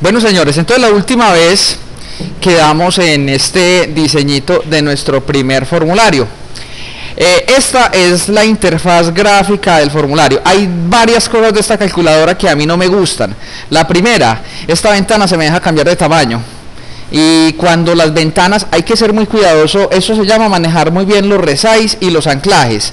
Bueno, señores, entonces la última vez quedamos en este diseñito de nuestro primer formulario. Esta es la interfaz gráfica del formulario. Hay varias cosas de esta calculadora que a mí no me gustan. La primera, esta ventana se me deja cambiar de tamaño. Y cuando las ventanas, hay que ser muy cuidadoso, eso se llama manejar muy bien los resize y los anclajes.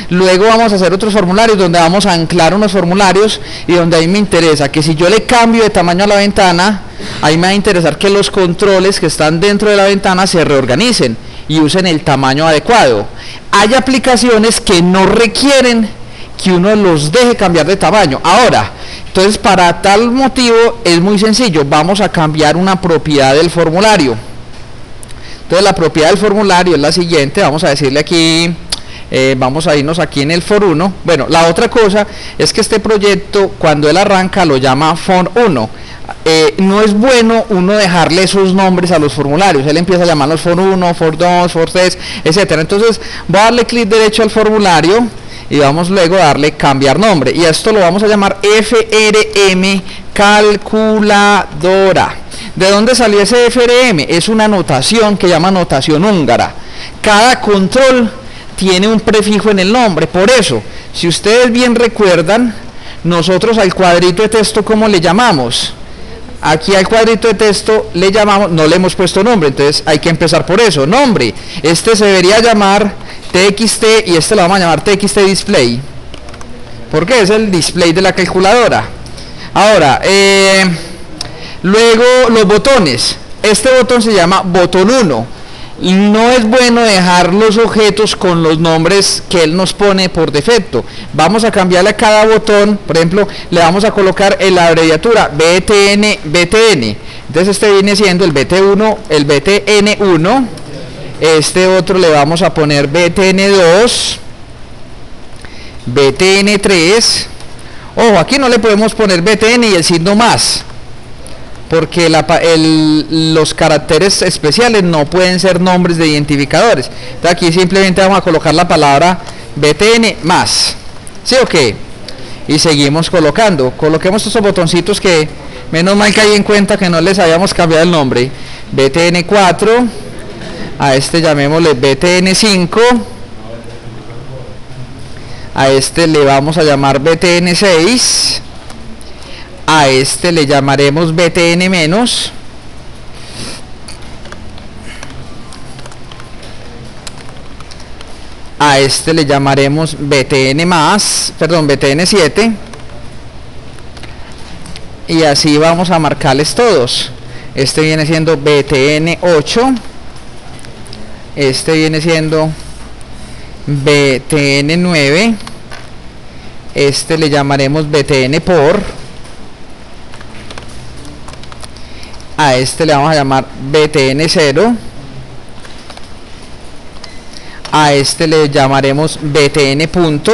Luego vamos a hacer otros formularios donde vamos a anclar unos formularios y donde ahí me interesa que si yo le cambio de tamaño a la ventana, ahí me va a interesar que los controles que están dentro de la ventana se reorganicen y usen el tamaño adecuado. Hay aplicaciones que no requieren que uno los deje cambiar de tamaño. Ahora, entonces para tal motivo es muy sencillo, vamos a cambiar una propiedad del formulario. Entonces la propiedad del formulario es la siguiente, vamos a decirle aquí, vamos a irnos aquí en el for1. Bueno, la otra cosa es que este proyecto cuando él arranca lo llama for1. No es bueno uno dejarle esos nombres a los formularios, él empieza a llamarlos for1, for2, for3, etcétera. Entonces voy a darle clic derecho al formulario y vamos luego a darle cambiar nombre y a esto lo vamos a llamar FRM calculadora. ¿De dónde salió ese FRM? Es una notación que llama notación húngara. Cada control tiene un prefijo en el nombre, por eso, si ustedes bien recuerdan, nosotros al cuadrito de texto, ¿cómo le llamamos? Aquí al cuadrito de texto le llamamos, no le hemos puesto nombre, entonces hay que empezar por eso, nombre. Este se debería llamar TXT y este lo vamos a llamar TXT display, porque es el display de la calculadora. Ahora, luego los botones, este botón se llama botón 1. No es bueno dejar los objetos con los nombres que él nos pone por defecto. Vamos a cambiarle a cada botón, por ejemplo, le vamos a colocar en la abreviatura BTN. Entonces este viene siendo el BT1, el BTN1. Este otro le vamos a poner BTN2, BTN3. Ojo, aquí no le podemos poner BTN y el signo más, porque los caracteres especiales no pueden ser nombres de identificadores. Entonces aquí simplemente vamos a colocar la palabra BTN más. ¿Sí o qué? Y seguimos colocando. Coloquemos estos botoncitos que menos mal que hay en cuenta que no les habíamos cambiado el nombre. BTN4, a este llamémosle BTN5, a este le vamos a llamar BTN6, a este le llamaremos BTN menos, a este le llamaremos BTN más, perdón, BTN7, y así vamos a marcarles todos. Este viene siendo BTN8, este viene siendo BTN9, este le llamaremos BTN por, a este le vamos a llamar BTN0, a este le llamaremos BTN punto,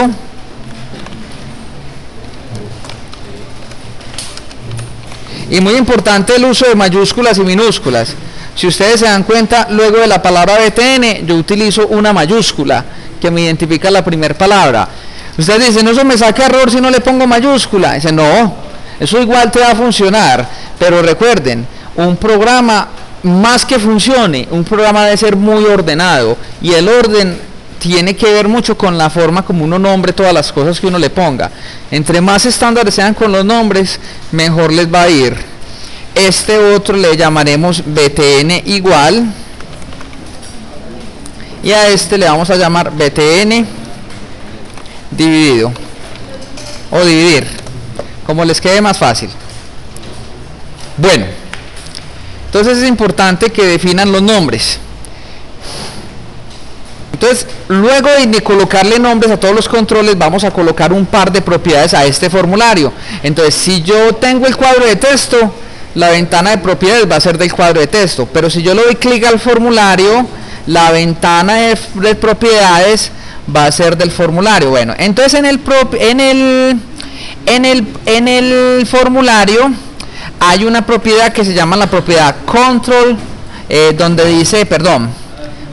y muy importante el uso de mayúsculas y minúsculas. Si ustedes se dan cuenta, luego de la palabra BTN yo utilizo una mayúscula que me identifica la primera palabra. Ustedes dicen, no, eso me saca error si no le pongo mayúscula. Dicen, no, eso igual te va a funcionar, pero recuerden, un programa, más que funcione, un programa debe ser muy ordenado, y el orden tiene que ver mucho con la forma como uno nombre todas las cosas que uno le ponga. Entre más estándares sean con los nombres, mejor les va a ir. Este otro le llamaremos BTN igual, y a este le vamos a llamar BTN dividido o dividir, como les quede más fácil. Bueno, entonces es importante que definan los nombres. Entonces, luego de colocarle nombres a todos los controles, vamos a colocar un par de propiedades a este formulario. Entonces, si yo tengo el cuadro de texto, la ventana de propiedades va a ser del cuadro de texto, pero si yo le doy clic al formulario, la ventana de propiedades va a ser del formulario. Bueno, entonces en el formulario hay una propiedad que se llama la propiedad control, donde dice, perdón,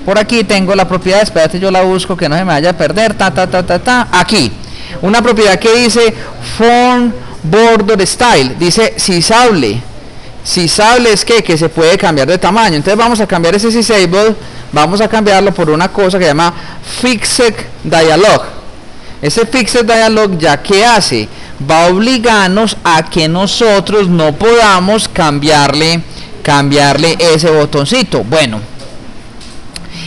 por aquí tengo la propiedad, espérate, yo la busco que no se me vaya a perder, aquí, una propiedad que dice form border style, dice sisable. Sysable es que se puede cambiar de tamaño. Entonces vamos a cambiar ese Sysable, vamos a cambiarlo por una cosa que se llama Fixed Dialog. Ese Fixed Dialog, ya que hace, va a obligarnos a que nosotros no podamos cambiarle ese botoncito. Bueno,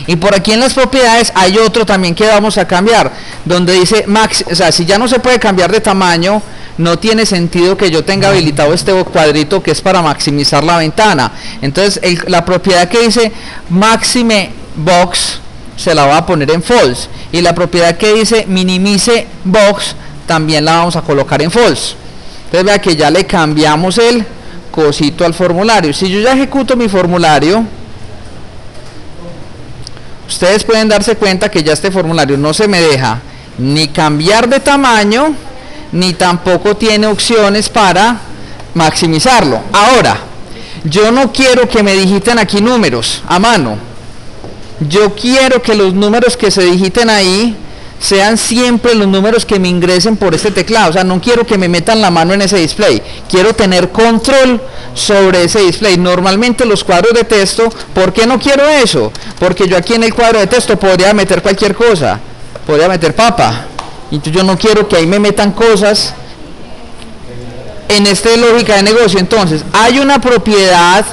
y por aquí en las propiedades hay otro también que vamos a cambiar, donde dice max, o sea, si ya no se puede cambiar de tamaño, no tiene sentido que yo tenga habilitado este cuadrito que es para maximizar la ventana. Entonces la propiedad que dice maxime box se la va a poner en false, y la propiedad que dice minimize box también la vamos a colocar en false. Entonces vea que ya le cambiamos el cosito al formulario. Si yo ya ejecuto mi formulario, ustedes pueden darse cuenta que ya este formulario no se me deja ni cambiar de tamaño, ni tampoco tiene opciones para maximizarlo. Ahora, yo no quiero que me digiten aquí números a mano. Yo quiero que los números que se digiten ahí sean siempre los números que me ingresen por este teclado. O sea, no quiero que me metan la mano en ese display. Quiero tener control sobre ese display. Normalmente los cuadros de texto, ¿por qué no quiero eso? Porque yo aquí en el cuadro de texto podría meter cualquier cosa. Podría meter papa. Entonces yo no quiero que ahí me metan cosas en esta lógica de negocio. Entonces, hay una propiedad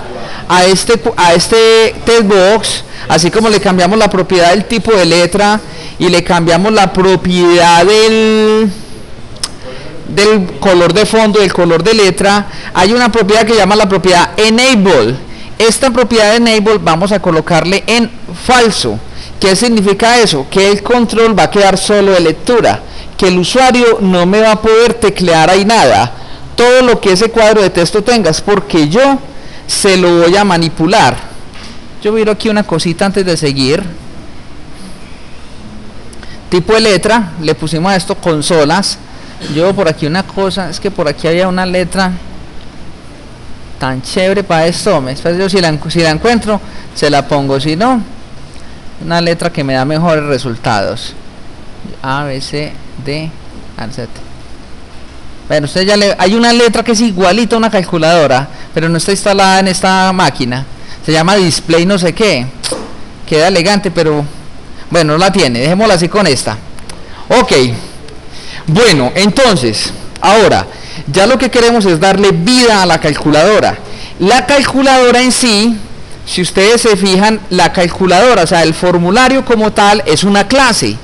a este text box, así como le cambiamos la propiedad del tipo de letra y le cambiamos la propiedad del color de fondo, del color de letra. Hay una propiedad que llama la propiedad enable. Esta propiedad de enable vamos a colocarle en falso. ¿Qué significa eso? Que el control va a quedar solo de lectura, que el usuario no me va a poder teclear ahí nada. Todo lo que ese cuadro de texto tenga es porque yo se lo voy a manipular. Yo miro aquí una cosita antes de seguir. Tipo de letra, le pusimos a esto consolas. Yo por aquí una cosa, es que por aquí había una letra tan chévere para esto. Después yo si la encuentro, se la pongo. Si no, una letra que me da mejores resultados. A, B, C, D, Z. Bueno, usted ya hay una letra que es igualita a una calculadora, pero no está instalada en esta máquina. Se llama display no sé qué. Queda elegante, pero bueno, no la tiene. Dejémosla así con esta. Ok. Bueno, entonces, ahora, ya lo que queremos es darle vida a la calculadora. La calculadora en sí, si ustedes se fijan, la calculadora, o sea, el formulario como tal, es una clase.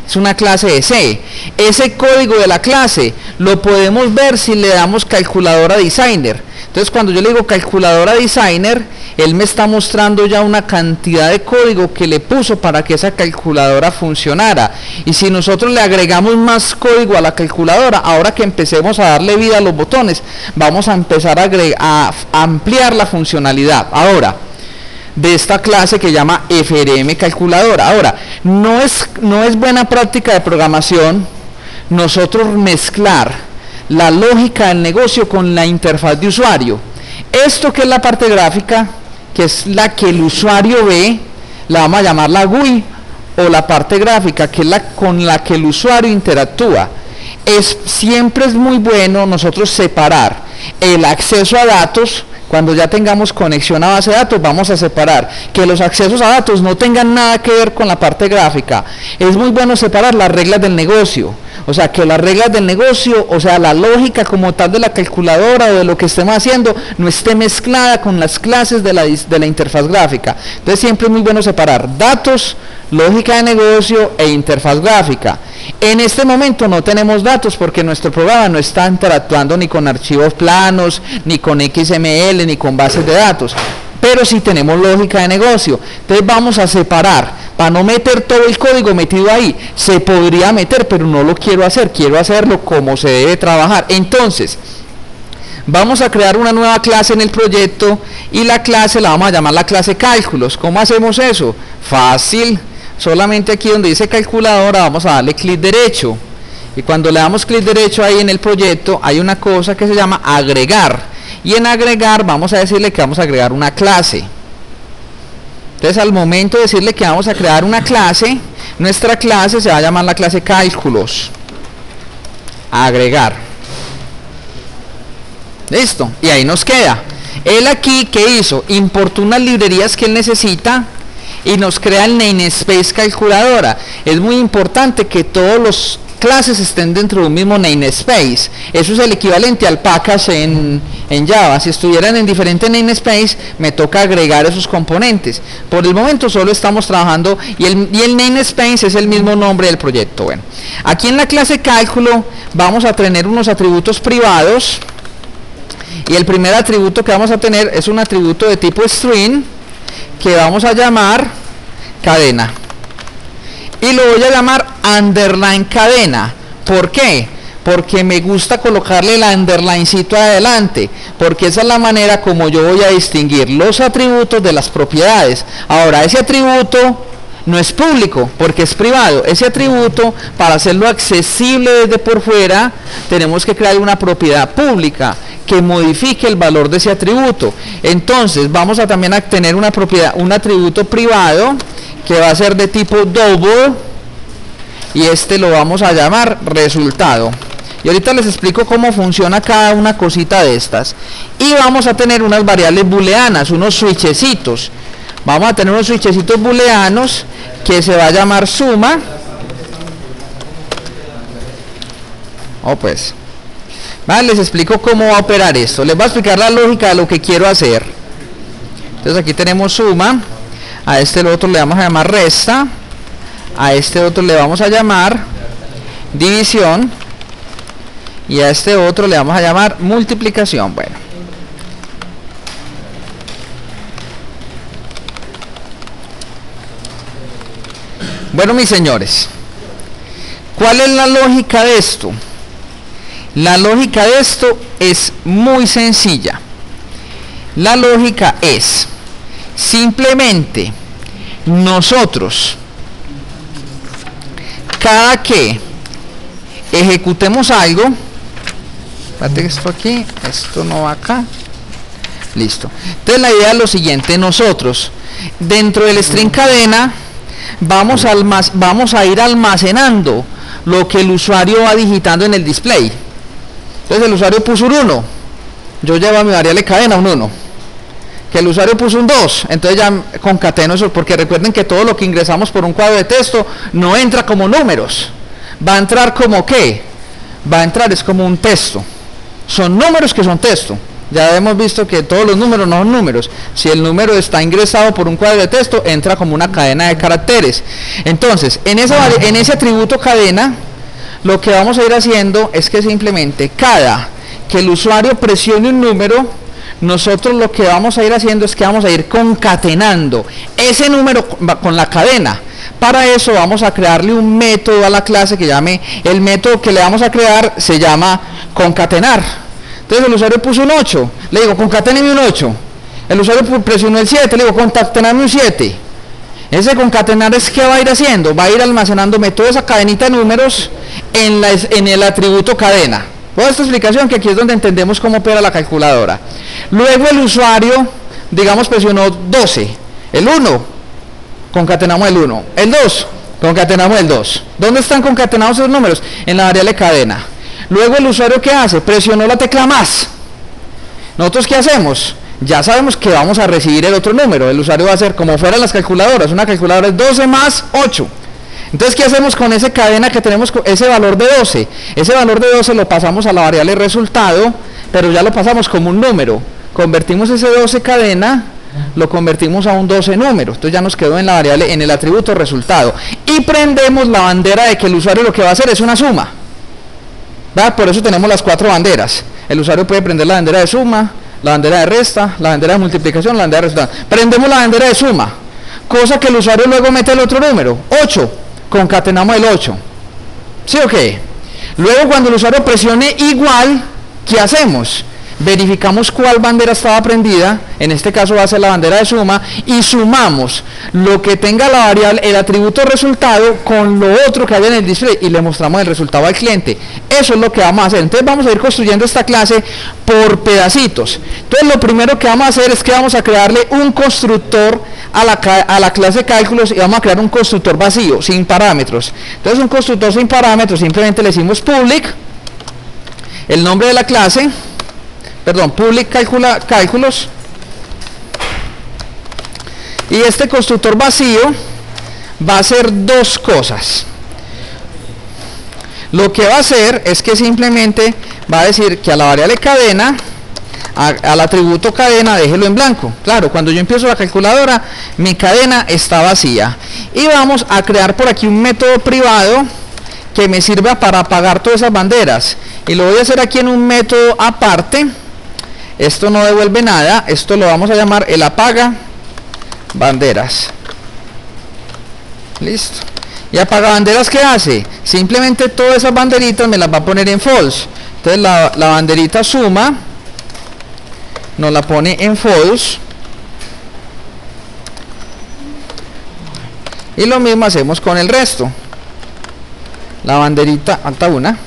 Es una clase de C. Ese código de la clase lo podemos ver si le damos calculadora designer. Entonces cuando yo le digo calculadora designer, él me está mostrando ya una cantidad de código que le puso para que esa calculadora funcionara. Y si nosotros le agregamos más código a la calculadora, ahora que empecemos a darle vida a los botones, vamos a empezar a ampliar la funcionalidad. Ahora, de esta clase que llama FRM calculadora. Ahora, no es buena práctica de programación nosotros mezclar la lógica del negocio con la interfaz de usuario. Esto que es la parte gráfica, que es la que el usuario ve, la vamos a llamar la GUI, o la parte gráfica, que es la con la que el usuario interactúa. Siempre es muy bueno nosotros separar el acceso a datos. Cuando ya tengamos conexión a base de datos, vamos a separar que los accesos a datos no tengan nada que ver con la parte gráfica. Es muy bueno separar las reglas del negocio. O sea, que las reglas del negocio, o sea, la lógica como tal de la calculadora o de lo que estemos haciendo, no esté mezclada con las clases de la interfaz gráfica. Entonces siempre es muy bueno separar datos, lógica de negocio e interfaz gráfica. En este momento no tenemos datos porque nuestro programa no está interactuando ni con archivos planos, ni con XML, ni con bases de datos. Pero sí tenemos lógica de negocio. Entonces vamos a separar, para no meter todo el código metido ahí. Se podría meter, pero no lo quiero hacer. Quiero hacerlo como se debe trabajar. Entonces, vamos a crear una nueva clase en el proyecto y la clase la vamos a llamar la clase cálculos. ¿Cómo hacemos eso? Fácil. Solamente aquí donde dice calculadora vamos a darle clic derecho. Y cuando le damos clic derecho ahí en el proyecto, hay una cosa que se llama agregar. Y en agregar vamos a decirle que vamos a agregar una clase. Entonces al momento de decirle que vamos a crear una clase, nuestra clase se va a llamar la clase cálculos. Agregar. Listo. Y ahí nos queda. Él aquí, ¿qué hizo? Importó unas librerías que él necesita y nos crea el namespace calculadora. Es muy importante que todos los clases estén dentro de un mismo namespace. Eso es el equivalente al package en Java. Si estuvieran en diferentes namespace, me toca agregar esos componentes. Por el momento solo estamos trabajando y el namespace es el mismo nombre del proyecto. Bueno, aquí en la clase cálculo vamos a tener unos atributos privados y el primer atributo que vamos a tener es un atributo de tipo string que vamos a llamar cadena. Y lo voy a llamar underline cadena. ¿Por qué? Porque me gusta colocarle el underlinecito adelante, porque esa es la manera como yo voy a distinguir los atributos de las propiedades. Ahora, ese atributo no es público, porque es privado. Ese atributo, para hacerlo accesible desde por fuera, tenemos que crear una propiedad pública que modifique el valor de ese atributo. Entonces, vamos a también a tener una propiedad, un atributo privado, que va a ser de tipo double, y este lo vamos a llamar resultado. Y ahorita les explico cómo funciona cada una cosita de estas. Y vamos a tener unas variables booleanas, unos switchecitos. Vamos a tener unos switchecitos booleanos que se va a llamar suma. Pues vale, les explico cómo va a operar esto. Les voy a explicar la lógica de lo que quiero hacer. Entonces aquí tenemos suma. A este otro le vamos a llamar resta, a este otro le vamos a llamar división y a este otro le vamos a llamar multiplicación. Bueno, mis señores, ¿cuál es la lógica de esto? La lógica de esto es muy sencilla. La lógica es simplemente nosotros, cada que ejecutemos algo, espérate, esto aquí, esto no va acá, listo. Entonces la idea es lo siguiente: nosotros dentro del string cadena vamos a ir almacenando lo que el usuario va digitando en el display. Entonces el usuario puso un 1, yo llevo a mi variable cadena un 1. Que el usuario puso un 2, entonces ya concateno eso, porque recuerden que todo lo que ingresamos por un cuadro de texto no entra como números, va a entrar como ¿qué? Va a entrar es como un texto, son números que son texto. Ya hemos visto que todos los números no son números. Si el número está ingresado por un cuadro de texto, entra como una cadena de caracteres. Entonces, en ese atributo cadena, lo que vamos a ir haciendo es que simplemente cada que el usuario presione un número, nosotros lo que vamos a ir haciendo es que vamos a ir concatenando ese número con la cadena. Para eso vamos a crearle un método a la clase que llame, el método que le vamos a crear se llama concatenar. Entonces el usuario puso un 8, le digo concaténeme un 8. El usuario presionó el 7, le digo concatename un 7. Ese concatenar es que va a ir haciendo, va a ir almacenándome toda esa cadenita de números en el atributo cadena. Toda esta explicación, que aquí es donde entendemos cómo opera la calculadora. Luego el usuario, digamos, presionó 12. El 1, concatenamos el 1. El 2, concatenamos el 2. ¿Dónde están concatenados esos números? En la variable cadena. Luego el usuario, ¿qué hace? Presionó la tecla más. ¿Nosotros qué hacemos? Ya sabemos que vamos a recibir el otro número. El usuario va a hacer como fuera las calculadoras. Una calculadora es 12 más 8. Entonces, ¿qué hacemos con esa cadena que tenemos, ese valor de 12? Ese valor de 12 lo pasamos a la variable resultado, pero ya lo pasamos como un número. Convertimos ese 12 cadena, lo convertimos a un 12 número. Entonces ya nos quedó en la variable, en el atributo resultado. Y prendemos la bandera de que el usuario lo que va a hacer es una suma. ¿Verdad? Por eso tenemos las 4 banderas. El usuario puede prender la bandera de suma, la bandera de resta, la bandera de multiplicación, la bandera de resultado. Prendemos la bandera de suma, cosa que el usuario luego mete el otro número, 8. Concatenamos el 8. ¿Sí o qué? Luego cuando el usuario presione igual, ¿qué hacemos? Verificamos cuál bandera estaba prendida, en este caso va a ser la bandera de suma, y sumamos lo que tenga la variable, el atributo resultado, con lo otro que haya en el display, y le mostramos el resultado al cliente. Eso es lo que vamos a hacer. Entonces vamos a ir construyendo esta clase por pedacitos. Entonces lo primero que vamos a hacer es que vamos a crearle un constructor a la clase cálculos, y vamos a crear un constructor vacío, sin parámetros. Entonces un constructor sin parámetros, simplemente le decimos public, el nombre de la clase, perdón, public cálculos, y este constructor vacío va a hacer dos cosas. Lo que va a hacer es que simplemente va a decir que a la variable cadena, al atributo cadena, déjelo en blanco. Claro, cuando yo empiezo la calculadora, mi cadena está vacía. Y vamos a crear por aquí un método privado que me sirva para apagar todas esas banderas. Y lo voy a hacer aquí en un método aparte. Esto no devuelve nada, esto lo vamos a llamar el apaga banderas. Listo. ¿Y apaga banderas qué hace? Simplemente todas esas banderitas me las va a poner en false. Entonces la banderita suma nos la pone en false. Y lo mismo hacemos con el resto. La banderita, falta una.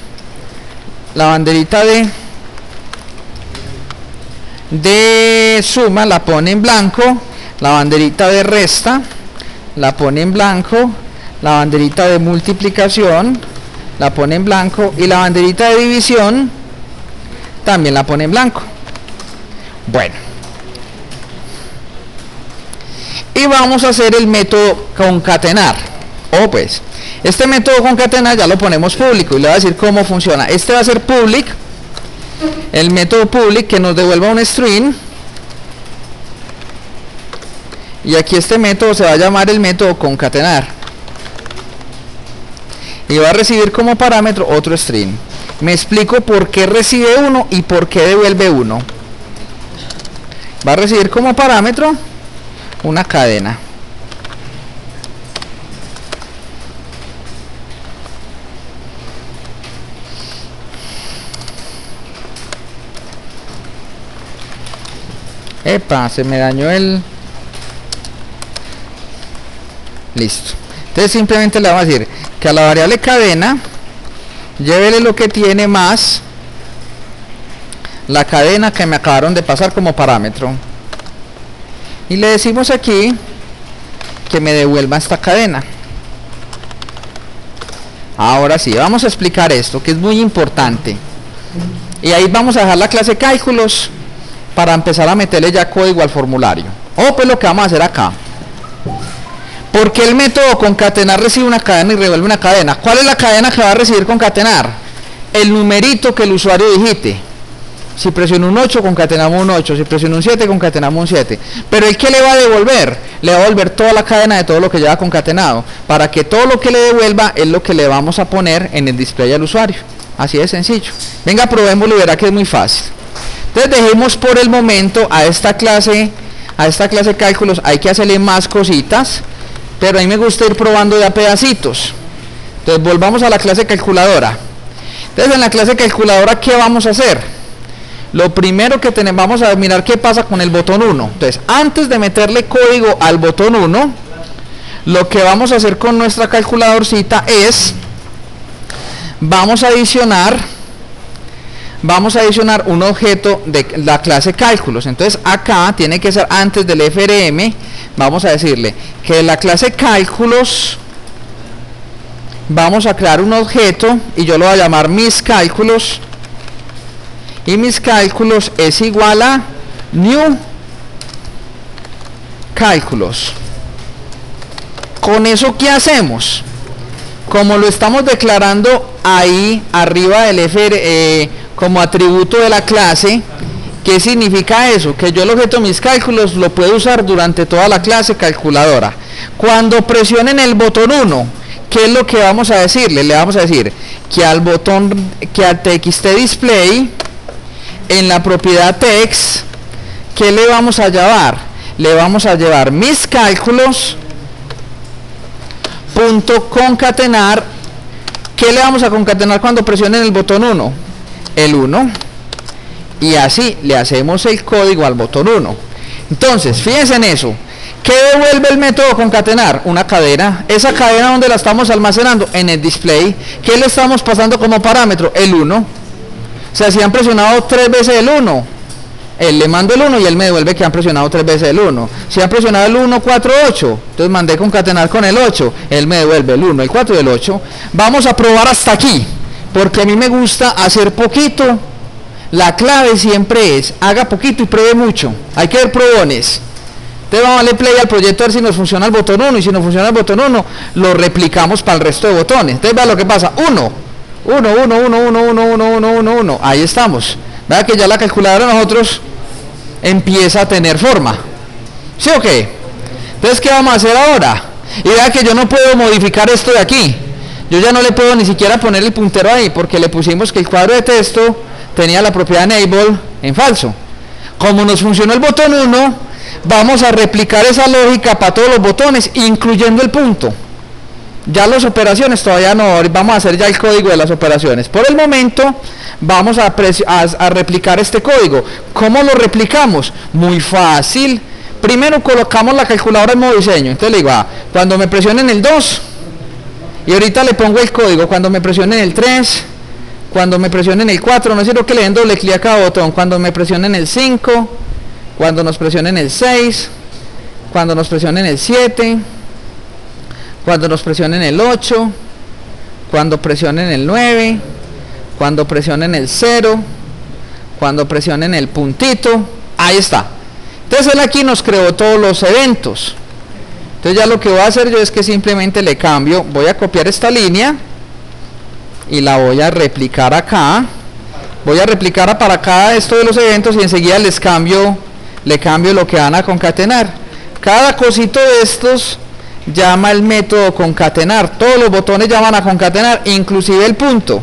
La banderita de suma la pone en blanco. La banderita de resta la pone en blanco. La banderita de multiplicación la pone en blanco. Y la banderita de división también la pone en blanco. Bueno, y vamos a hacer el método concatenar. Pues este método concatenar ya lo ponemos público y le voy a decir cómo funciona. Este va a ser public, el método public que nos devuelva un string, y aquí este método se va a llamar el método concatenar y va a recibir como parámetro otro string. Me explico por qué recibe uno y por qué devuelve uno. Va a recibir como parámetro una cadena. Epa, se me dañó el... Listo. Entonces simplemente le vamos a decir que a la variable cadena llévele lo que tiene más la cadena que me acabaron de pasar como parámetro, y le decimos aquí que me devuelva esta cadena. Ahora sí, vamos a explicar esto que es muy importante, y ahí vamos a dejar la clase cálculos para empezar a meterle ya código al formulario. Pues lo que vamos a hacer acá, porque el método concatenar recibe una cadena y revuelve una cadena. ¿Cuál es la cadena que va a recibir concatenar? El numerito que el usuario digite. Si presiono un 8, concatenamos un 8. Si presiono un 7, concatenamos un 7. Pero ¿el qué le va a devolver? Le va a devolver toda la cadena de todo lo que lleva concatenado, para que todo lo que le devuelva es lo que le vamos a poner en el display al usuario. Así de sencillo. Venga, probémoslo y verá que es muy fácil. Entonces dejemos por el momento a esta clase cálculos. Hay que hacerle más cositas, pero a mí me gusta ir probando de a pedacitos. Entonces volvamos a la clase calculadora. Entonces en la clase calculadora, ¿qué vamos a hacer? Lo primero que tenemos, vamos a mirar qué pasa con el botón 1. Entonces, antes de meterle código al botón 1, lo que vamos a hacer con nuestra calculadorcita es, vamos a adicionar un objeto de la clase cálculos. Entonces acá tiene que ser antes del FRM, vamos a decirle que de la clase cálculos vamos a crear un objeto, y yo lo voy a llamar mis cálculos, y mis cálculos es igual a new cálculos. Con eso, ¿qué hacemos? Como lo estamos declarando ahí arriba del como atributo de la clase, ¿qué significa eso? Que yo el objeto mis cálculos lo puedo usar durante toda la clase calculadora. Cuando presionen el botón 1, ¿qué es lo que vamos a decirle? Le vamos a decir que al botón, que al txtDisplay, en la propiedad text, ¿qué le vamos a llevar? Le vamos a llevar mis cálculos punto concatenar. ¿Qué le vamos a concatenar cuando presionen el botón 1? El 1, y así le hacemos el código al botón 1. Entonces, fíjense en eso. ¿Qué devuelve el método concatenar? Una cadena. Esa cadena, ¿dónde la estamos almacenando? En el display. ¿Qué le estamos pasando como parámetro? El 1. O sea, si han presionado 3 veces el 1, él le mando el 1 y él me devuelve que han presionado 3 veces el 1. Si han presionado el 1, 4, 8, entonces mandé concatenar con el 8, él me devuelve el 1, el 4 y el 8. Vamos a probar hasta aquí, porque a mí me gusta hacer poquito, La clave siempre es, haga poquito y pruebe mucho. Hay que ver probones. Entonces vamos a darle play al proyecto a ver si nos funciona el botón 1, y si no funciona el botón 1, lo replicamos para el resto de botones. Entonces vea lo que pasa, 1, 1, 1, 1, 1, 1, 1, 1, 1, 1, ahí estamos. Vea que ya la calculadora de nosotros empieza a tener forma. ¿Sí o qué? Entonces, ¿qué vamos a hacer ahora? Y vea que yo no puedo modificar esto de aquí. Yo ya no le puedo ni siquiera poner el puntero ahí, porque le pusimos que el cuadro de texto tenía la propiedad enable en falso. Como nos funcionó el botón 1, vamos a replicar esa lógica para todos los botones, incluyendo el punto. Ya las operaciones todavía no, vamos a hacer ya el código de las operaciones. Por el momento vamos a replicar este código. ¿Cómo lo replicamos? Muy fácil. Primero colocamos la calculadora en modo diseño. Entonces le digo, cuando me presionen el 2, y ahorita le pongo el código, cuando me presionen el 3, cuando me presionen el 4, no quiero que le den doble clic a cada botón, cuando me presionen el 5, cuando nos presionen el 6, cuando nos presionen el 7, cuando nos presionen el 8, cuando presionen el 9, cuando presionen el 0, cuando presionen el puntito, ahí está. Entonces él aquí nos creó todos los eventos. Entonces ya lo que voy a hacer yo es que simplemente le cambio, voy a copiar esta línea y la voy a replicar acá. Voy a replicar para cada esto de los eventos y enseguida le cambio lo que van a concatenar. Cada cosito de estos llama el método concatenar. Todos los botones llaman a concatenar, inclusive el punto.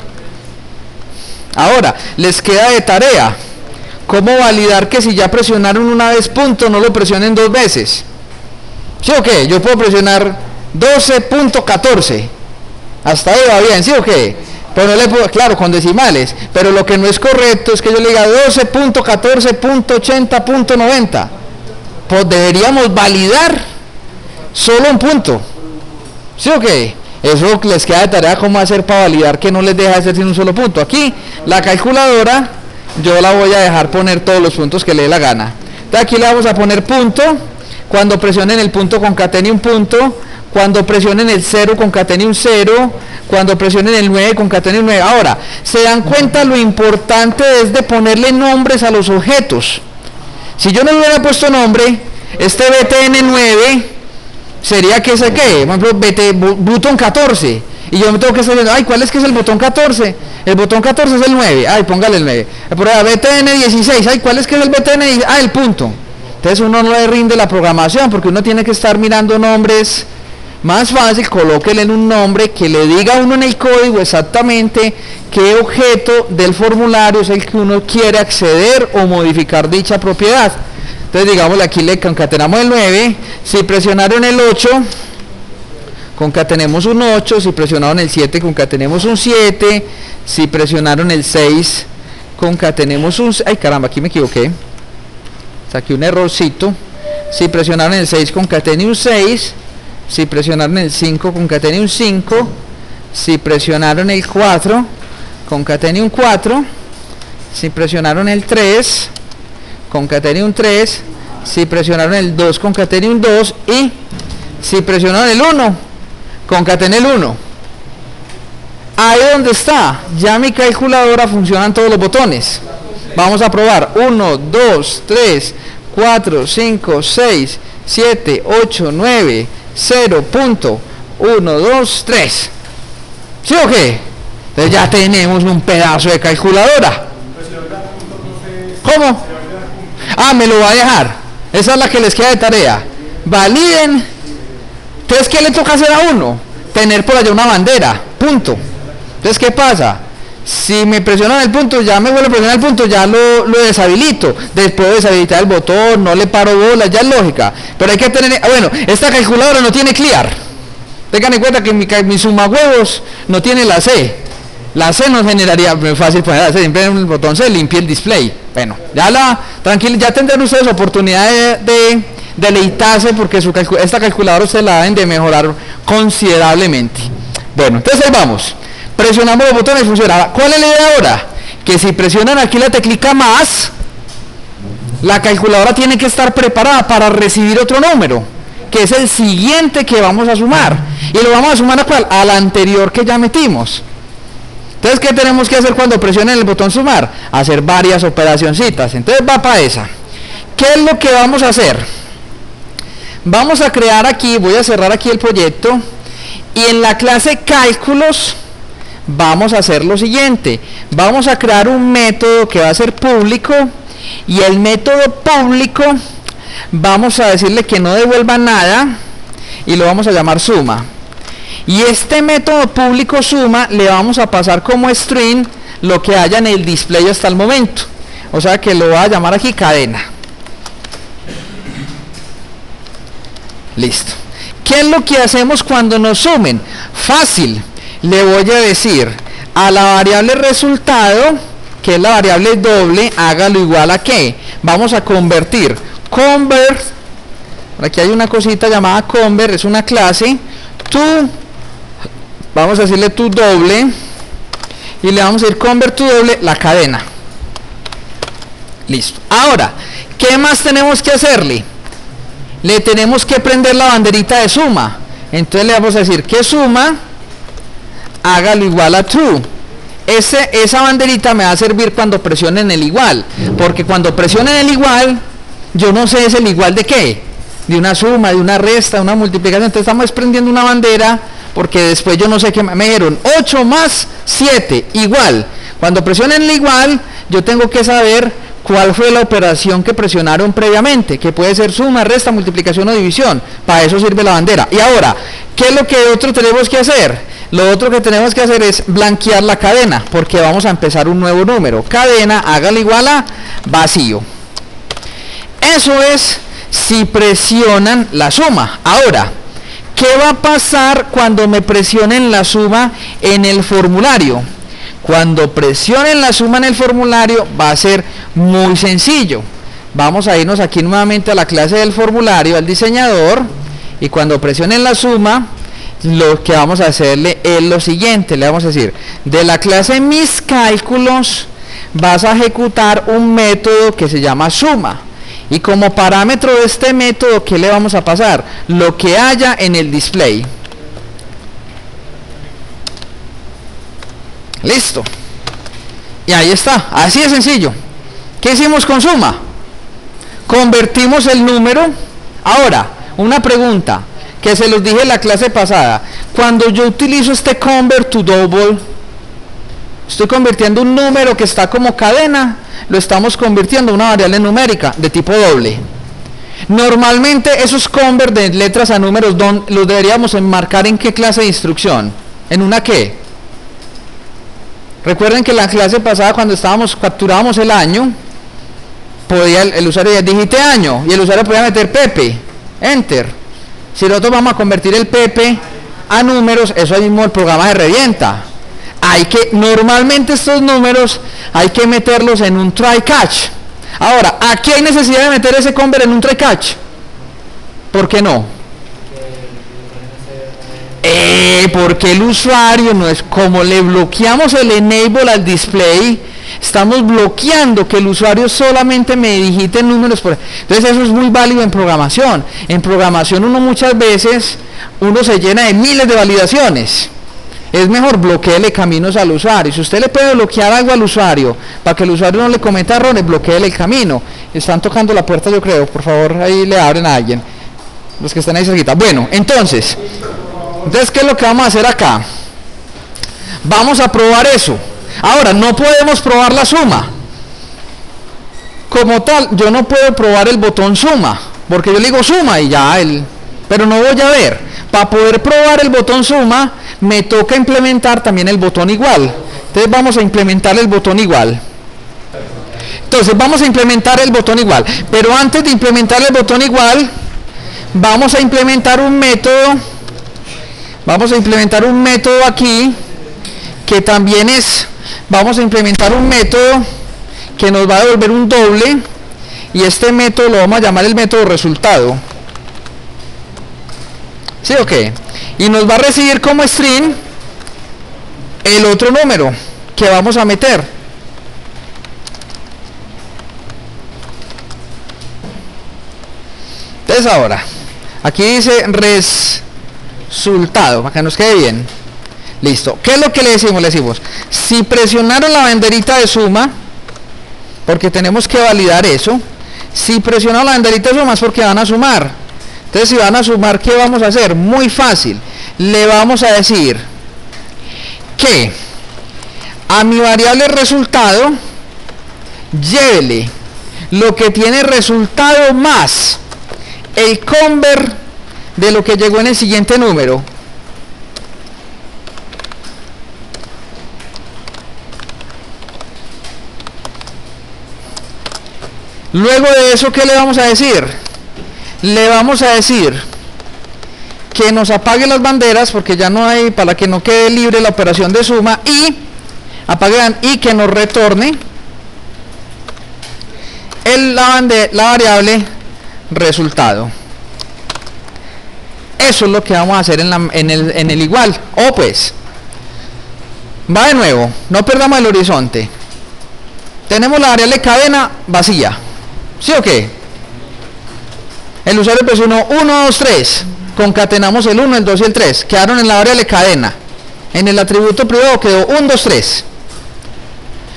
Ahora, les queda de tarea cómo validar que si ya presionaron una vez punto, no lo presionen dos veces. ¿Sí o qué? Yo puedo presionar 12.14. Hasta ahí va bien, ¿sí o qué? Pero no le puedo, claro, con decimales. Pero lo que no es correcto es que yo le diga 12.14.80.90. Pues deberíamos validar solo un punto. ¿Sí o qué? Eso les queda de tarea cómo hacer para validar que no les deja hacer sin un solo punto. Aquí, la calculadora, yo la voy a dejar poner todos los puntos que le dé la gana. Entonces aquí le vamos a poner punto. Cuando presionen el punto, concatene un punto. Cuando presionen el 0, concatene un 0. Cuando presionen el 9, concatene un 9. Ahora, ¿se dan cuenta lo importante es de ponerle nombres a los objetos? Si yo no le hubiera puesto nombre, este BTN9 sería que sé qué, por ejemplo, botón 14. Y yo me tengo que estar diciendo, ay, ¿cuál es que es el botón 14? El botón 14 es el 9. Ay, póngale el 9. Por ahí, BTN16. Ay, ¿cuál es que es el BTN16? Ah, el punto. Entonces uno no le rinde la programación porque uno tiene que estar mirando nombres. Más fácil, colóquele en un nombre que le diga a uno en el código exactamente qué objeto del formulario es el que uno quiere acceder o modificar dicha propiedad. Entonces digamos aquí le concatenamos el 9, si presionaron el 8, concatenemos un 8, si presionaron el 7, concatenemos un 7, si presionaron el 6, concatenemos un... Ay caramba, aquí me equivoqué. Saqué un errorcito. Si presionaron el 6, concatene un 6. Si presionaron el 5, concatene un 5. Si presionaron el 4, concatene un 4. Si presionaron el 3, concatene un 3. Si presionaron el 2, concatene un 2. Y si presionaron el 1, concatene el 1. Ahí donde está, ya mi calculadora funcionan todos los botones. Vamos a probar. 1, 2, 3, 4, 5, 6, 7, 8, 9, 0, punto, 1, 2, 3. ¿Sí o qué? Entonces ya tenemos un pedazo de calculadora. ¿Cómo? Ah, me lo va a dejar. Esa es la que les queda de tarea. Validen. Entonces, ¿qué le toca hacer a uno? Tener por allá una bandera. Punto. Entonces, ¿qué pasa? Si me presionan el punto, ya me vuelvo a presionar el punto, ya lo deshabilito. Después de deshabilitar el botón, no le paro bolas, ya es lógica. Pero hay que tener... bueno, esta calculadora no tiene clear. Tengan en cuenta que mi suma huevos no tiene la C. La C no generaría, muy fácil poner la C, siempre en el botón se limpia el display. Bueno, tranquilo, ya tendrán ustedes oportunidad de deleitarse porque esta calculadora se la deben de mejorar considerablemente. Bueno, entonces ahí vamos. Presionamos los botones y funciona. ¿Cuál es la idea ahora? Que si presionan aquí la teclica más, la calculadora tiene que estar preparada para recibir otro número, que es el siguiente que vamos a sumar. ¿Y lo vamos a sumar a cuál? Al anterior que ya metimos. Entonces, ¿qué tenemos que hacer cuando presionen el botón sumar? Hacer varias operacioncitas. Entonces va para esa. ¿Qué es lo que vamos a hacer? Vamos a crear aquí, voy a cerrar aquí el proyecto, y en la clase cálculos vamos a hacer lo siguiente. Vamos a crear un método que va a ser público, y el método público vamos a decirle que no devuelva nada, y lo vamos a llamar suma. Y este método público suma le vamos a pasar como string lo que haya en el display hasta el momento. O sea que lo voy a llamar aquí cadena. Listo. ¿Qué es lo que hacemos cuando nos sumen? Fácil. Le voy a decir a la variable resultado, que es la variable doble, hágalo igual a ¿qué? Vamos a convertir convert, aquí hay una cosita llamada convert, es una clase, to, vamos a decirle to doble, y le vamos a decir convert to doble la cadena. Listo. Ahora, ¿qué más tenemos que hacerle? Le tenemos que prender la banderita de suma. Entonces le vamos a decir que suma, hágalo igual a true. Esa banderita me va a servir cuando presionen el igual, porque cuando presionen el igual, yo no sé es el igual de qué, de una suma, de una resta, de una multiplicación. Entonces estamos prendiendo una bandera, porque después yo no sé qué me dijeron, 8 más 7, igual. Cuando presionen el igual, yo tengo que saber cuál fue la operación que presionaron previamente, que puede ser suma, resta, multiplicación o división. Para eso sirve la bandera. Y ahora, ¿qué es lo que otro tenemos que hacer? Lo otro que tenemos que hacer es blanquear la cadena, porque vamos a empezar un nuevo número. Cadena, hágalo igual a vacío. Eso es si presionan la suma. Ahora, ¿qué va a pasar cuando me presionen la suma en el formulario? Cuando presionen la suma en el formulario va a ser muy sencillo. Vamos a irnos aquí nuevamente a la clase del formulario, al diseñador, y cuando presionen la suma, lo que vamos a hacerle es lo siguiente. Le vamos a decir, de la clase mis cálculos vas a ejecutar un método que se llama suma, y como parámetro de este método, ¿qué le vamos a pasar? Lo que haya en el display. Listo. Y ahí está, así de sencillo. ¿Qué hicimos con suma? Convertimos el número. Ahora, una pregunta que se los dije en la clase pasada. Cuando yo utilizo este convert to double, estoy convirtiendo un número que está como cadena, lo estamos convirtiendo en una variable numérica de tipo doble. Normalmente esos convert de letras a números los deberíamos enmarcar en qué clase de instrucción. ¿En una qué? Recuerden que en la clase pasada, cuando capturábamos el año, podía el usuario ya digite año, y el usuario podía meter Pepe, enter. Si nosotros vamos a convertir el Pepe a números, eso ahí mismo el programa se revienta. Normalmente estos números hay que meterlos en un try catch. Ahora, ¿aquí hay necesidad de meter ese convert en un try catch? ¿Por qué no? Porque el usuario no es, como le bloqueamos el enable al display, estamos bloqueando que el usuario solamente me digite números. Entonces eso es muy válido en programación. En programación muchas veces uno se llena de miles de validaciones. Es mejor bloquearle caminos al usuario. Si usted le puede bloquear algo al usuario para que el usuario no le cometa errores, bloqueele el camino. Están tocando la puerta, yo creo. Por favor, ahí le abren a alguien, los que están ahí cerquita. Bueno, entonces, ¿qué es lo que vamos a hacer acá? Vamos a probar eso. Ahora, no podemos probar la suma. Como tal, yo no puedo probar el botón suma, porque yo le digo suma y ya pero no voy a ver. Para poder probar el botón suma, me toca implementar también el botón igual. Entonces vamos a implementar el botón igual. Entonces vamos a implementar el botón igual. Pero antes de implementar el botón igual, vamos a implementar un método. Vamos a implementar un método aquí, que también vamos a implementar un método que nos va a devolver un doble, y este método lo vamos a llamar el método resultado. ¿Sí o qué? Y nos va a recibir como string el otro número que vamos a meter. Entonces ahora, aquí dice resultado, para que nos quede bien. Listo. ¿Qué es lo que le decimos? Le decimos, si presionaron la banderita de suma, porque tenemos que validar eso, si presionaron la banderita de suma es porque van a sumar. Entonces, si van a sumar, ¿qué vamos a hacer? Muy fácil. Le vamos a decir que a mi variable resultado, llévele lo que tiene resultado más el convert de lo que llegó en el siguiente número. Luego de eso, ¿qué le vamos a decir? Le vamos a decir que nos apague las banderas, porque ya no hay, para que no quede libre la operación de suma, y apaguen, y que nos retorne la variable resultado. Eso es lo que vamos a hacer en el igual. O pues, va de nuevo, no perdamos el horizonte. Tenemos la variable cadena vacía, ¿sí o qué? El usuario presionó 1, 2, 3, concatenamos el 1, el 2 y el 3, quedaron en la variable cadena. En el atributo privado quedó 1, 2, 3.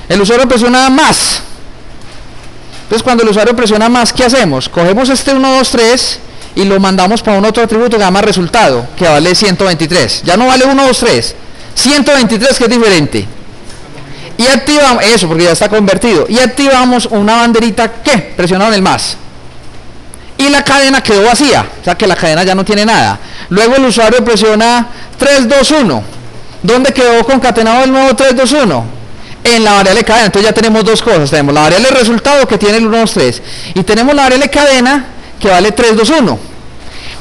El usuario presiona más. Entonces, cuando el usuario presiona más, ¿qué hacemos? Cogemos este 1, 2, 3 y lo mandamos para un otro atributo que se llama resultado, que vale 123. Ya no vale 1, 2, 3, 123, que es diferente. Y activamos eso, porque ya está convertido. Y activamos una banderita que presionaron el más. Y la cadena quedó vacía, o sea que la cadena ya no tiene nada. Luego el usuario presiona 3, 2, 1. ¿Dónde quedó concatenado el nuevo 3, 2, 1? En la variable cadena. Entonces ya tenemos dos cosas. Tenemos la variable resultado, que tiene el 1, 2, 3. Y tenemos la variable cadena, que vale 3, 2, 1.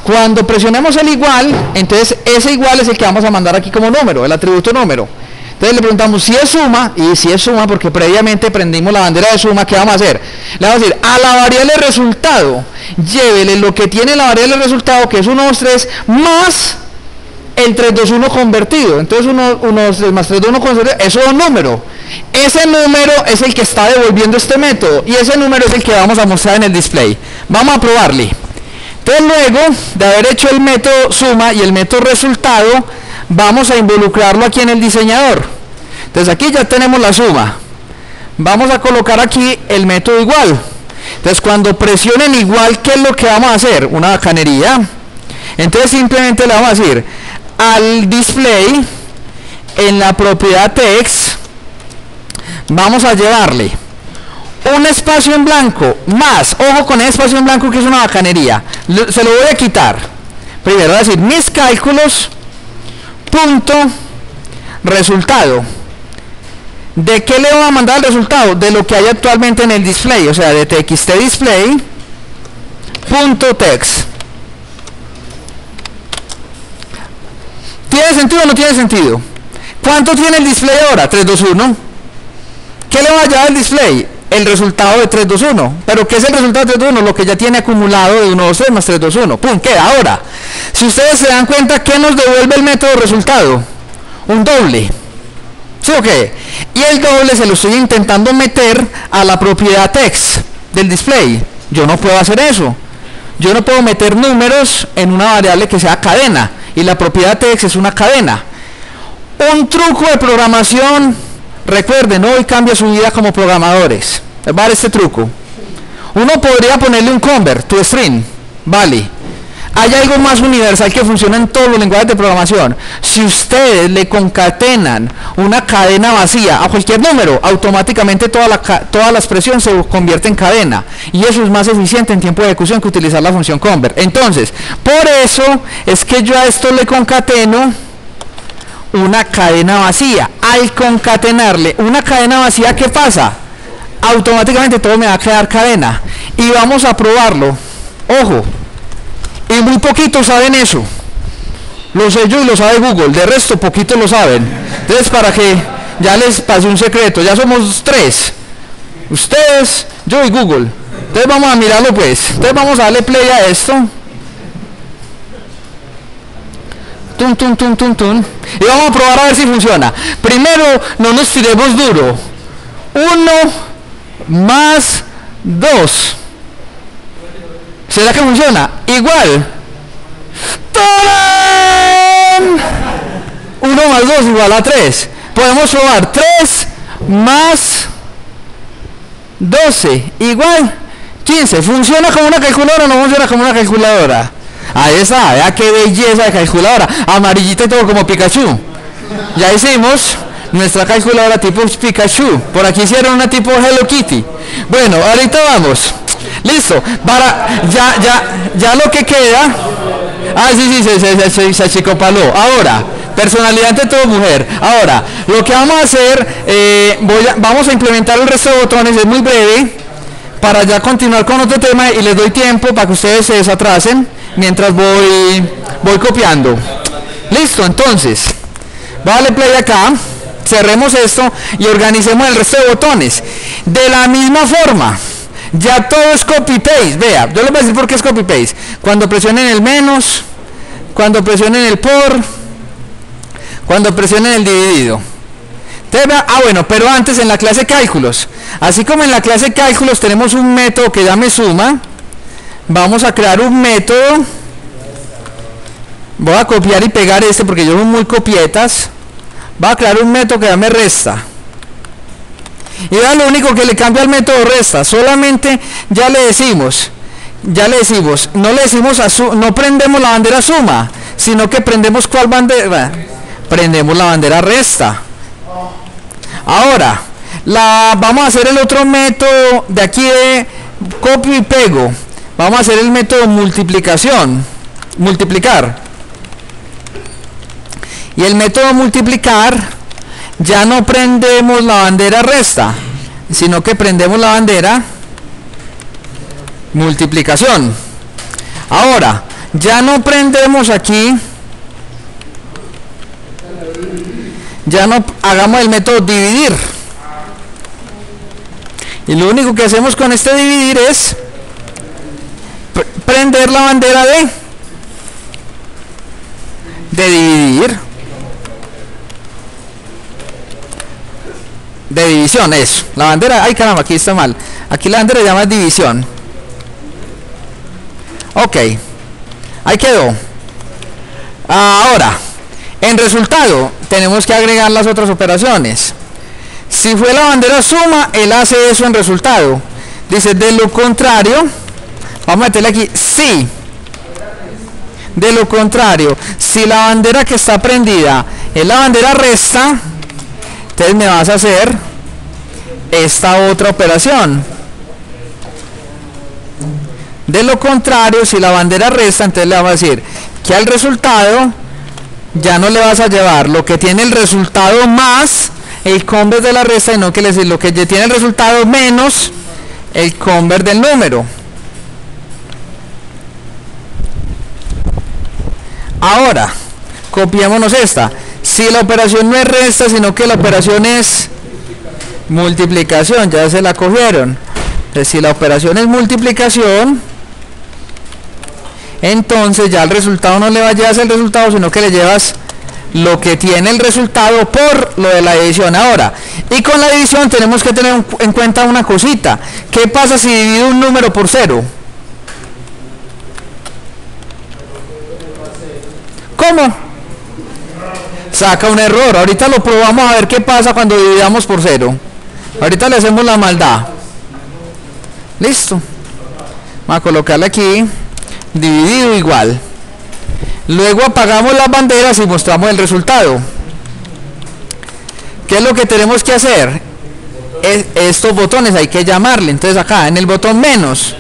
Cuando presionemos el igual, entonces ese igual es el que vamos a mandar aquí como número, el atributo número. Entonces le preguntamos si es suma, y si es suma, porque previamente prendimos la bandera de suma, ¿qué vamos a hacer? Le vamos a decir, a la variable resultado, llévele lo que tiene la variable resultado, que es 1, 2, 3, más el 3, 2, 1 convertido. Entonces 1, 2, 3 más 3, 2, 1 convertido, eso es un número. Ese número es el que está devolviendo este método, y ese número es el que vamos a mostrar en el display. Vamos a probarle. Entonces, luego de haber hecho el método suma y el método resultado, vamos a involucrarlo aquí en el diseñador. Entonces aquí ya tenemos la suma. Vamos a colocar aquí el método igual. Entonces cuando presionen igual, ¿qué es lo que vamos a hacer? Una bacanería. Entonces simplemente le vamos a decir al display, en la propiedad text, vamos a llevarle un espacio en blanco más, ojo con el espacio en blanco que es una bacanería, se lo voy a quitar. Primero voy a decir mis cálculos punto resultado. ¿De qué le voy a mandar el resultado? De lo que hay actualmente en el display, o sea, de txt display punto text. ¿Tiene sentido o no tiene sentido? ¿Cuánto tiene el display ahora? 3, 2, 1. ¿Qué le va a llevar el display? El resultado de 3, 2, 1. ¿Pero qué es el resultado de 3, 2, 1? Lo que ya tiene acumulado de 1, 2, 3 más 3, 2, 1. ¡Pum! Queda. Ahora, si ustedes se dan cuenta, ¿qué nos devuelve el método resultado? Un doble. ¿Sí o qué? Y el doble se lo estoy intentando meter a la propiedad text del display. Yo no puedo hacer eso. Yo no puedo meter números en una variable que sea cadena. Y la propiedad text es una cadena. Un truco de programación. Recuerden, hoy cambia su vida como programadores. Les va a dar este truco. Uno podría ponerle un convert to string. Vale. Hay algo más universal que funciona en todos los lenguajes de programación. Si ustedes le concatenan una cadena vacía a cualquier número, automáticamente toda la expresión se convierte en cadena. Y eso es más eficiente en tiempo de ejecución que utilizar la función convert. Entonces, por eso es que yo a esto le concateno una cadena vacía. Al concatenarle una cadena vacía, ¿qué pasa? Automáticamente todo me va a quedar cadena. Y vamos a probarlo. Ojo. Y muy poquitos saben eso. Lo sé yo y lo sabe Google. De resto, poquitos lo saben. Entonces, para que ya les pase un secreto, ya somos 3. Ustedes, yo y Google. Entonces vamos a mirarlo pues. Entonces vamos a darle play a esto. Tum, tum, tum, tum, tum. Y vamos a probar a ver si funciona. Primero, no nos tiremos duro. 1 más 2. ¿Será que funciona? Igual. ¡Tarán! 1 más 2 igual a 3. Podemos probar 3 más 12 igual 15. ¿Funciona como una calculadora o no funciona como una calculadora? Ahí está, vea qué belleza de calculadora. Amarillita y todo como Pikachu. Ya hicimos nuestra calculadora tipo Pikachu. Por aquí hicieron una tipo Hello Kitty. Bueno, ahorita vamos. Listo. Ya lo que queda. Ah, sí, se achicopaló. Ahora, personalidad ante todo mujer. Ahora, lo que vamos a hacer, vamos a implementar el resto de botones, es muy breve, para ya continuar con otro tema y les doy tiempo para que ustedes se desatrasen mientras voy copiando. Listo, entonces, voy a darle play acá, cerremos esto y organicemos el resto de botones. De la misma forma, ya todo es copy-paste. Vea, yo les voy a decir por qué es copy-paste. Cuando presionen el menos, cuando presionen el por, cuando presionen el dividido. Bueno, pero antes en la clase cálculos, así como en la clase cálculos tenemos un método que llame suma, vamos a crear un método. Voy a copiar y pegar este porque yo soy muy copietas. Voy a crear un método que llame resta. Y vean lo único que le cambia al método resta, solamente ya le decimos, no le decimos no prendemos la bandera suma, sino que prendemos ¿cuál bandera? Prendemos la bandera resta. Ahora, vamos a hacer el otro método de aquí de copio y pego. Vamos a hacer el método multiplicación, multiplicar. Y el método multiplicar, ya no prendemos la bandera resta, sino que prendemos la bandera multiplicación. Ahora, ya no prendemos aquí, ya no hagamos el método dividir. Y lo único que hacemos con este dividir es prender la bandera de dividir, de división, eso. La bandera, ay caramba, aquí está mal. Aquí la bandera se llama división. Ok, ahí quedó. Ahora, en resultado, tenemos que agregar las otras operaciones. Si fue la bandera suma, él hace eso en resultado. Dice, de lo contrario, vamos a meterle aquí, sí. De lo contrario, si la bandera que está prendida es la bandera resta, entonces me vas a hacer esta otra operación. De lo contrario, si la bandera resta, entonces le vamos a decir que al resultado ya no le vas a llevar lo que tiene el resultado más el convert de la resta, sino que le decir lo que tiene el resultado menos el convert del número. Ahora, copiémonos esta. Si la operación no es resta, sino que la operación es multiplicación, ya se la cogieron. Entonces, si la operación es multiplicación, entonces ya el resultado no le va a llevar el resultado, sino que le llevas lo que tiene el resultado por lo de la división. Ahora, y con la división tenemos que tener en cuenta una cosita. ¿Qué pasa si divido un número por 0? ¿Cómo? Saca un error. Ahorita lo probamos a ver qué pasa cuando dividamos por 0. Ahorita le hacemos la maldad. Listo. Vamos a colocarle aquí dividido igual. Luego apagamos las banderas y mostramos el resultado. ¿Qué es lo que tenemos que hacer? Estos botones hay que llamarle. Entonces acá en el botón menos,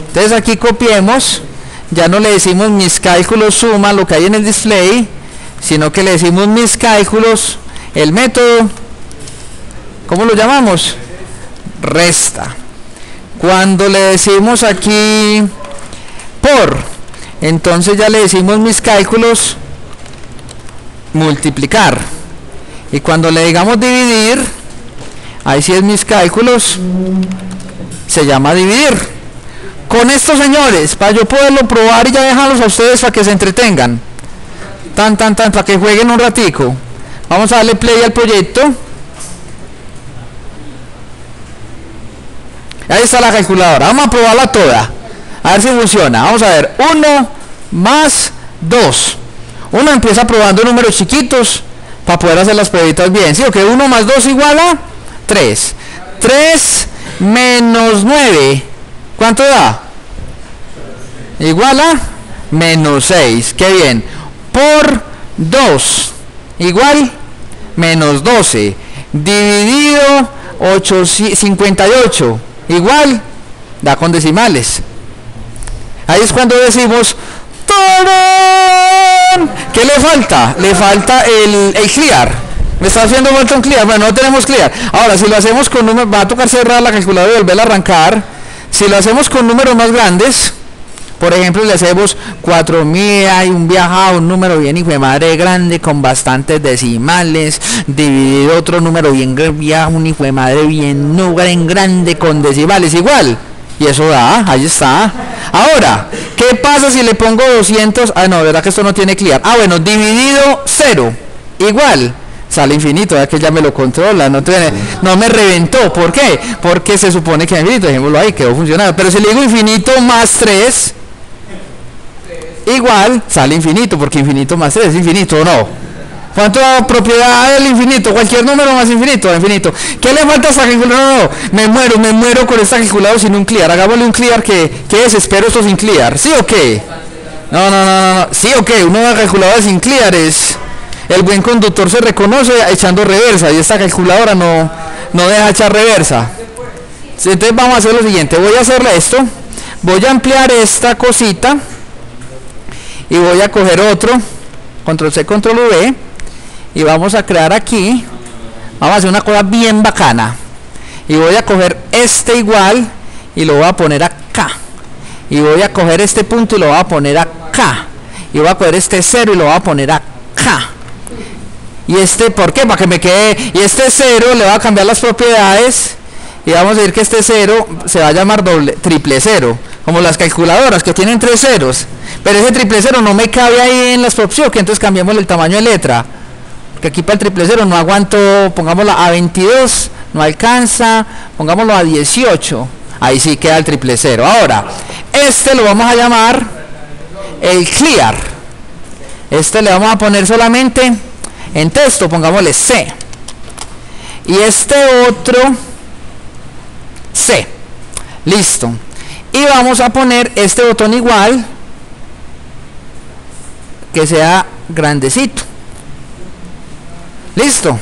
entonces aquí copiemos. Ya no le decimos mis cálculos suma, lo que hay en el display, sino que le decimos mis cálculos, el método, ¿cómo lo llamamos? Resta. Cuando le decimos aquí por, entonces ya le decimos mis cálculos multiplicar. Y cuando le digamos dividir, ahí sí es mis cálculos, se llama dividir. Con esto, señores, para yo poderlo probar y ya dejarlos a ustedes para que se entretengan, para que jueguen un ratico, vamos a darle play al proyecto. Ahí está la calculadora, vamos a probarla toda, a ver si funciona. Vamos a ver, 1 más 2. Uno empieza probando números chiquitos para poder hacer las pruebitas bien. ¿Sí o que 1 más 2 igual a 3? 3 menos 9, ¿cuánto da? Igual a menos 6, qué bien. Por 2 igual menos 12 dividido 58 igual, da con decimales. Ahí es cuando decimos ¡tarán! ¿Qué le falta? Le falta el clear. Me está haciendo falta un clear. Bueno, no tenemos clear. Ahora, si lo hacemos con números, va a tocar cerrar la calculadora y volver a arrancar. Si lo hacemos con números más grandes, por ejemplo, le hacemos 4000, hay un viajado, un número bien hijo de madre grande con bastantes decimales, dividido otro número bien viaja, un hijo de madre bien grande con decimales igual. Y eso da, ahí está. Ahora, ¿qué pasa si le pongo 200? Ah, no, verdad que esto no tiene clear. Ah, bueno, dividido 0, igual, sale infinito, ya que ya me lo controla, no me reventó. ¿Por qué? Porque se supone que es infinito, dejémoslo ahí, quedó funcionando. Pero si le digo infinito más 3, igual, sale infinito, porque infinito más 3 es infinito, ¿o no? ¿Cuánto da propiedad del infinito? Cualquier número más infinito, infinito. ¿Qué le falta a esta calculadora? No, me muero con esta calculadora sin un clear. Hagámosle un clear que desespero esto sin clear. ¿Sí o qué? No. ¿Sí o qué? Una calculadora sin clear es... El buen conductor se reconoce echando reversa y esta calculadora no deja echar reversa. Entonces vamos a hacer lo siguiente. Voy a hacerle esto. Voy a ampliar esta cosita y voy a coger otro. Control C, Control V. Y vamos a crear aquí, vamos a hacer una cosa bien bacana, y voy a coger este igual y lo voy a poner acá, y voy a coger este punto y lo voy a poner acá, y voy a coger este 0 y lo voy a poner acá, y este, ¿por qué? Para que me quede, y este 0 le voy a cambiar las propiedades, y vamos a decir que este 0 se va a llamar triple 0, como las calculadoras que tienen 3 ceros, pero ese triple 0 no me cabe ahí en las opciones, que entonces cambiamos el tamaño de letra. Que aquí para el triple 0 no aguanto, pongámoslo a 22, no alcanza, pongámoslo a 18, ahí sí queda el triple 0. Ahora, este lo vamos a llamar el clear, este le vamos a poner solamente en texto, pongámosle C, y este otro C, listo, y vamos a poner este botón igual, que sea grandecito. Listo.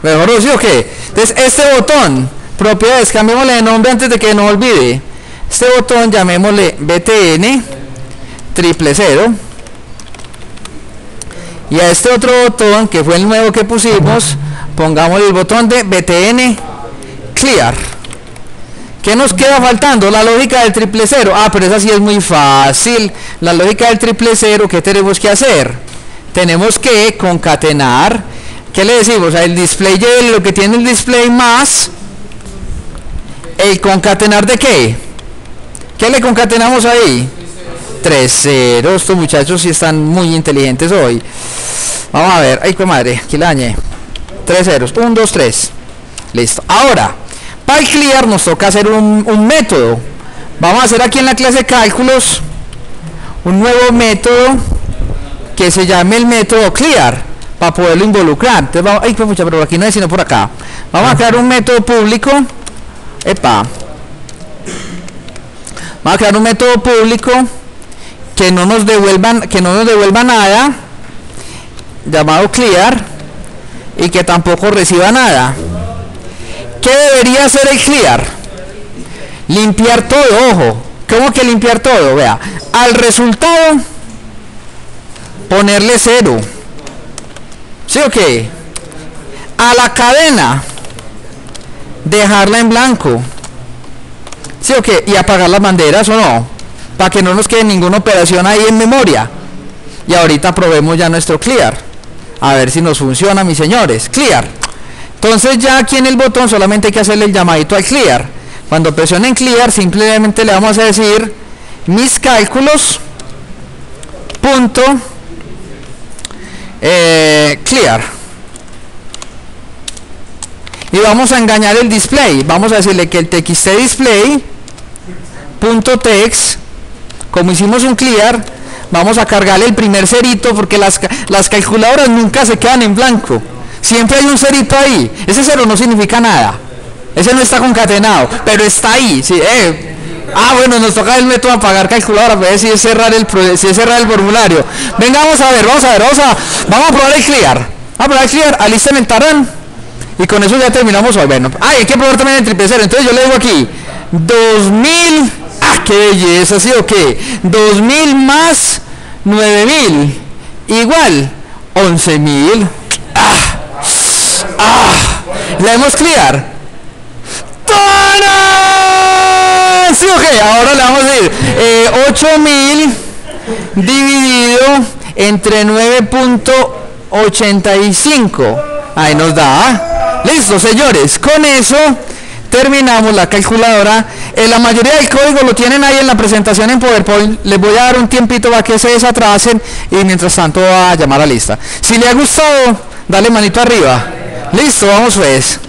Mejor ¿sí o qué? Entonces este botón, propiedades, cambiémosle de nombre antes de que no olvide. Este botón llamémosle BTN triple 0. Y a este otro botón, que fue el nuevo que pusimos, pongámosle el botón de BTN clear. ¿Qué nos queda faltando? La lógica del triple 0. Pero esa sí es muy fácil. La lógica del triple 0, ¿qué tenemos que hacer? Tenemos que concatenar, ¿qué le decimos? El display de lo que tiene el display más el concatenar de ¿qué? ¿Qué le concatenamos ahí? 3 ceros. Estos muchachos sí están muy inteligentes hoy. Vamos a ver, ay qué madre, aquí la dañé. 3 ceros, 1, 2, 3. Listo. Ahora, para el clear nos toca hacer un método. Vamos a hacer aquí en la clase de cálculos un nuevo método que se llame el método clear, para poderlo involucrar. Entonces vamos, ay, pues, pero aquí no es sino por acá. Vamos a crear un método público. Vamos a crear un método público que no nos devuelva nada, llamado clear, y que tampoco reciba nada. ¿Qué debería hacer el clear? Limpiar todo, ojo. ¿Cómo que limpiar todo? Vea, al resultado ponerle 0. ¿Sí o qué? A la cadena dejarla en blanco. ¿Sí o qué? Y apagar las banderas o no, para que no nos quede ninguna operación ahí en memoria. Y ahorita probemos ya nuestro clear, a ver si nos funciona, mis señores. Clear. Entonces ya aquí en el botón solamente hay que hacerle el llamadito al clear. Cuando presionen clear, simplemente le vamos a decir mis cálculos punto clear, y vamos a engañar el display. Vamos a decirle que el txt display punto text, como hicimos un clear, vamos a cargarle el primer cerito, porque las calculadoras nunca se quedan en blanco. Siempre hay un cerito ahí. Ese cero no significa nada. Ese no está concatenado, pero está ahí. Sí, bueno, nos toca el método apagar calculadora, para ver si es cerrar el formulario. Venga, vamos a probar el clear. Vamos a probar el clear, alisten el tarán. Y con eso ya terminamos hoy. Bueno, hay que probar también el triple cero. Entonces yo le digo aquí, 2000, qué belleza, ¿sí o qué? 2000 más 9000, igual 11000. La hemos clear. ¡Tarán! ¿Sí o qué? Ahora le vamos a decir 8000 dividido entre 9.85. Ahí nos da. Listo, señores, con eso terminamos la calculadora. La mayoría del código lo tienen ahí en la presentación en PowerPoint. Les voy a dar un tiempito para que se desatrasen y mientras tanto voy a llamar a lista. Si le ha gustado, dale manito arriba. Listo, vamos pues.